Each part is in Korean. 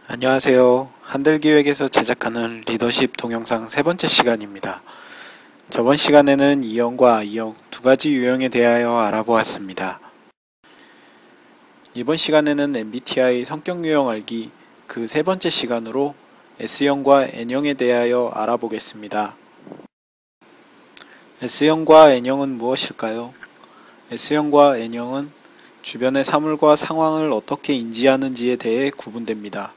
안녕하세요. 한들기획에서 제작하는 리더십 동영상 세 번째 시간입니다. 저번 시간에는 E형과 I형 두 가지 유형에 대하여 알아보았습니다. 이번 시간에는 MBTI 성격 유형 알기 그 세 번째 시간으로 S형과 N형에 대하여 알아보겠습니다. S형과 N형은 무엇일까요? S형과 N형은 주변의 사물과 상황을 어떻게 인지하는지에 대해 구분됩니다.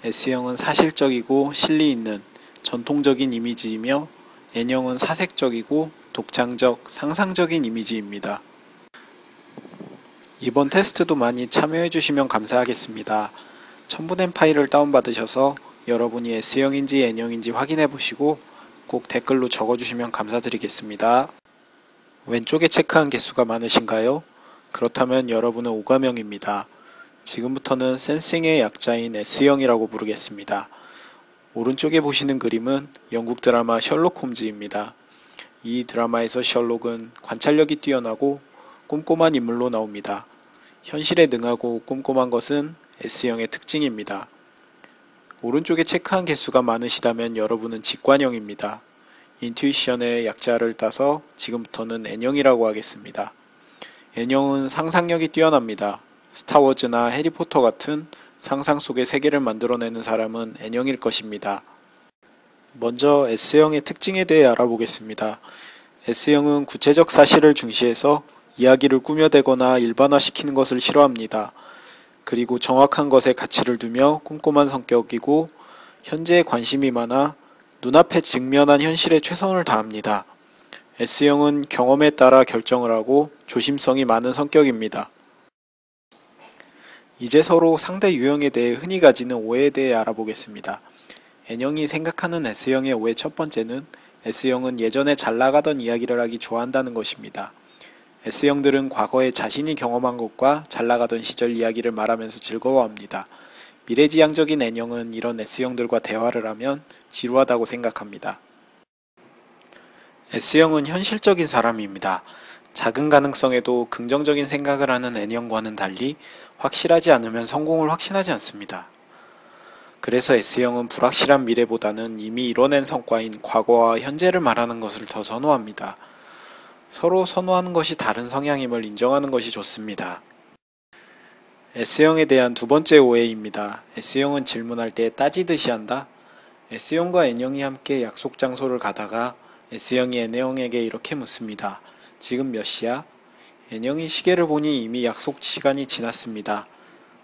S형은 사실적이고 실리 있는 전통적인 이미지이며 N형은 사색적이고 독창적, 상상적인 이미지입니다. 이번 테스트도 많이 참여해 주시면 감사하겠습니다. 첨부된 파일을 다운받으셔서 여러분이 S형인지 N형인지 확인해 보시고 꼭 댓글로 적어주시면 감사드리겠습니다. 왼쪽에 체크한 개수가 많으신가요? 그렇다면 여러분은 오감형입니다. 지금부터는 센싱의 약자인 S형이라고 부르겠습니다. 오른쪽에 보시는 그림은 영국 드라마 셜록 홈즈입니다. 이 드라마에서 셜록은 관찰력이 뛰어나고 꼼꼼한 인물로 나옵니다. 현실에 능하고 꼼꼼한 것은 S형의 특징입니다. 오른쪽에 체크한 개수가 많으시다면 여러분은 직관형입니다. 인투이션의 약자를 따서 지금부터는 N형이라고 하겠습니다. N형은 상상력이 뛰어납니다. 스타워즈나 해리포터 같은 상상 속의 세계를 만들어내는 사람은 N형일 것입니다. 먼저 S형의 특징에 대해 알아보겠습니다. S형은 구체적 사실을 중시해서 이야기를 꾸며대거나 일반화시키는 것을 싫어합니다. 그리고 정확한 것에 가치를 두며 꼼꼼한 성격이고 현재에 관심이 많아 눈앞에 직면한 현실에 최선을 다합니다. S형은 경험에 따라 결정을 하고 조심성이 많은 성격입니다. 이제 서로 상대 유형에 대해 흔히 가지는 오해에 대해 알아보겠습니다. N형이 생각하는 S형의 오해 첫 번째는 S형은 예전에 잘 나가던 이야기를 하기 좋아한다는 것입니다. S형들은 과거에 자신이 경험한 것과 잘 나가던 시절 이야기를 말하면서 즐거워합니다. 미래지향적인 N형은 이런 S형들과 대화를 하면 지루하다고 생각합니다. S형은 현실적인 사람입니다. 작은 가능성에도 긍정적인 생각을 하는 N형과는 달리 확실하지 않으면 성공을 확신하지 않습니다. 그래서 S형은 불확실한 미래보다는 이미 이뤄낸 성과인 과거와 현재를 말하는 것을 더 선호합니다. 서로 선호하는 것이 다른 성향임을 인정하는 것이 좋습니다. S형에 대한 두 번째 오해입니다. S형은 질문할 때 따지듯이 한다? S형과 N형이 함께 약속 장소를 가다가 S형이 N형에게 이렇게 묻습니다. 지금 몇 시야? N형이 시계를 보니 이미 약속 시간이 지났습니다.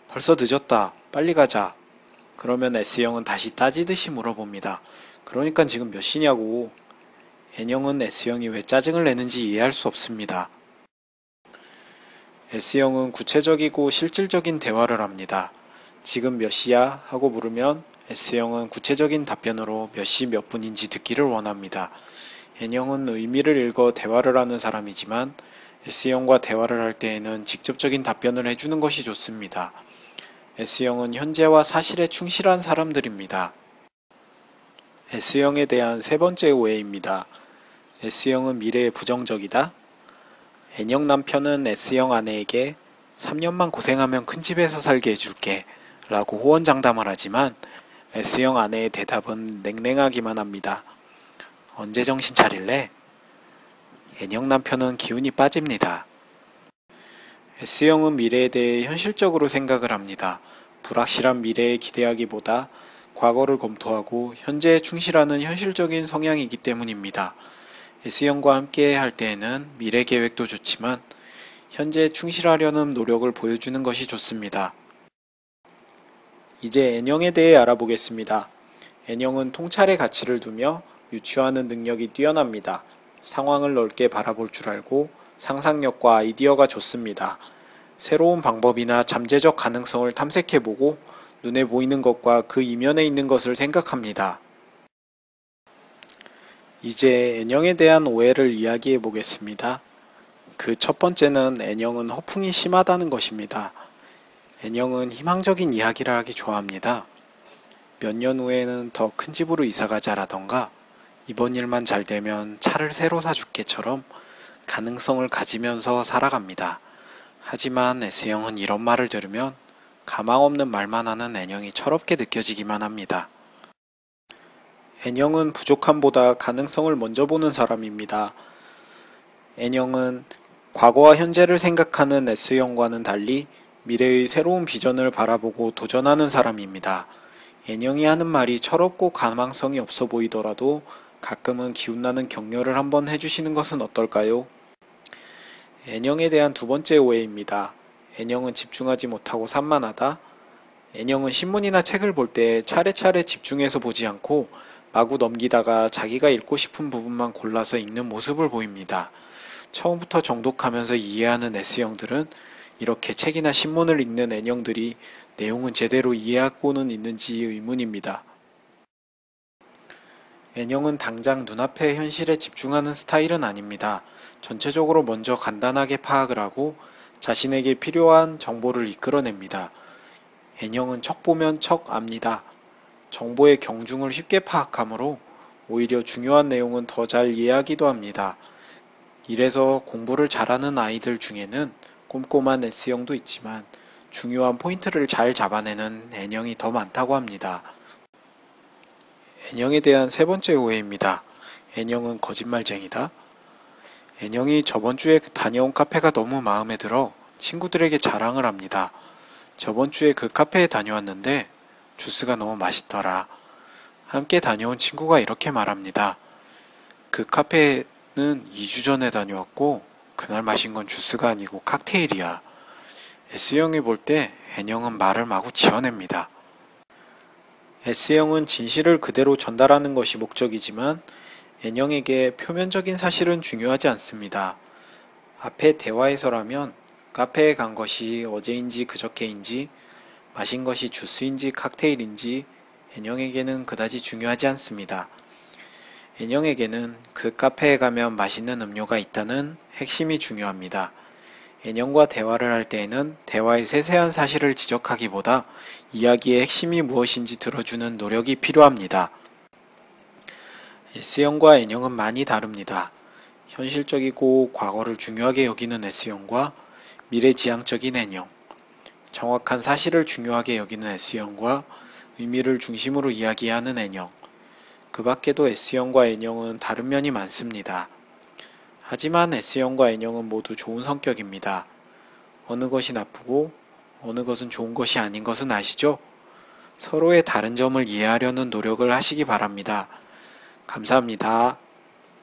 벌써 늦었다. 빨리 가자. 그러면 S형은 다시 따지듯이 물어봅니다. 그러니까 지금 몇 시냐고. N형은 S형이 왜 짜증을 내는지 이해할 수 없습니다. S형은 구체적이고 실질적인 대화를 합니다. 지금 몇 시야? 하고 물으면 S형은 구체적인 답변으로 몇 시 몇 분인지 듣기를 원합니다. N형은 의미를 읽어 대화를 하는 사람이지만 S형과 대화를 할 때에는 직접적인 답변을 해주는 것이 좋습니다. S형은 현재와 사실에 충실한 사람들입니다. S형에 대한 세 번째 오해입니다. S형은 미래에 부정적이다? N형 남편은 S형 아내에게 3년만 고생하면 큰 집에서 살게 해줄게 라고 호언장담을 하지만 S형 아내의 대답은 냉랭하기만 합니다. 언제 정신 차릴래? N형 남편은 기운이 빠집니다. S형은 미래에 대해 현실적으로 생각을 합니다. 불확실한 미래에 기대하기보다 과거를 검토하고 현재에 충실하는 현실적인 성향이기 때문입니다. S형과 함께 할 때에는 미래 계획도 좋지만 현재에 충실하려는 노력을 보여주는 것이 좋습니다. 이제 N형에 대해 알아보겠습니다. N형은 통찰의 가치를 두며 유추하는 능력이 뛰어납니다. 상황을 넓게 바라볼 줄 알고 상상력과 아이디어가 좋습니다. 새로운 방법이나 잠재적 가능성을 탐색해보고 눈에 보이는 것과 그 이면에 있는 것을 생각합니다. 이제 N형에 대한 오해를 이야기해 보겠습니다. 그 첫 번째는 N형은 허풍이 심하다는 것입니다. N형은 희망적인 이야기를 하기 좋아합니다. 몇 년 후에는 더 큰 집으로 이사가자라던가 이번 일만 잘 되면 차를 새로 사줄게처럼 가능성을 가지면서 살아갑니다. 하지만 S형은 이런 말을 들으면 가망 없는 말만 하는 N형이 철없게 느껴지기만 합니다. N형은 부족함보다 가능성을 먼저 보는 사람입니다. N형은 과거와 현재를 생각하는 S형과는 달리 미래의 새로운 비전을 바라보고 도전하는 사람입니다. N형이 하는 말이 철없고 가망성이 없어 보이더라도 가끔은 기운나는 격려를 한번 해주시는 것은 어떨까요? N형에 대한 두 번째 오해입니다. N형은 집중하지 못하고 산만하다. N형은 신문이나 책을 볼 때 차례차례 집중해서 보지 않고 마구 넘기다가 자기가 읽고 싶은 부분만 골라서 읽는 모습을 보입니다. 처음부터 정독하면서 이해하는 S형들은 이렇게 책이나 신문을 읽는 N형들이 내용은 제대로 이해하고는 있는지 의문입니다. N형은 당장 눈앞의 현실에 집중하는 스타일은 아닙니다. 전체적으로 먼저 간단하게 파악을 하고 자신에게 필요한 정보를 이끌어냅니다. N형은 척 보면 척 압니다. 정보의 경중을 쉽게 파악하므로 오히려 중요한 내용은 더 잘 이해하기도 합니다. 이래서 공부를 잘하는 아이들 중에는 꼼꼼한 S형도 있지만 중요한 포인트를 잘 잡아내는 N형이 더 많다고 합니다. N형에 대한 세 번째 오해입니다. N형은 거짓말쟁이다. N형이 저번 주에 다녀온 카페가 너무 마음에 들어 친구들에게 자랑을 합니다. 저번 주에 그 카페에 다녀왔는데 주스가 너무 맛있더라. 함께 다녀온 친구가 이렇게 말합니다. 그 카페는 2주 전에 다녀왔고 그날 마신 건 주스가 아니고 칵테일이야. S형이 볼 때 N형은 말을 마구 지어냅니다. S형은 진실을 그대로 전달하는 것이 목적이지만 N형에게 표면적인 사실은 중요하지 않습니다. 앞에 대화에서라면 카페에 간 것이 어제인지 그저께인지 마신 것이 주스인지 칵테일인지 N형에게는 그다지 중요하지 않습니다. N형에게는 그 카페에 가면 맛있는 음료가 있다는 핵심이 중요합니다. N형과 대화를 할 때에는 대화의 세세한 사실을 지적하기보다 이야기의 핵심이 무엇인지 들어주는 노력이 필요합니다. S형과 N형은 많이 다릅니다. 현실적이고 과거를 중요하게 여기는 S형과 미래지향적인 N형, 정확한 사실을 중요하게 여기는 S형과 의미를 중심으로 이야기하는 N형, 그 밖에도 S형과 N형은 다른 면이 많습니다. 하지만 S형과 N형은 모두 좋은 성격입니다. 어느 것이 나쁘고 어느 것은 좋은 것이 아닌 것은 아시죠? 서로의 다른 점을 이해하려는 노력을 하시기 바랍니다. 감사합니다.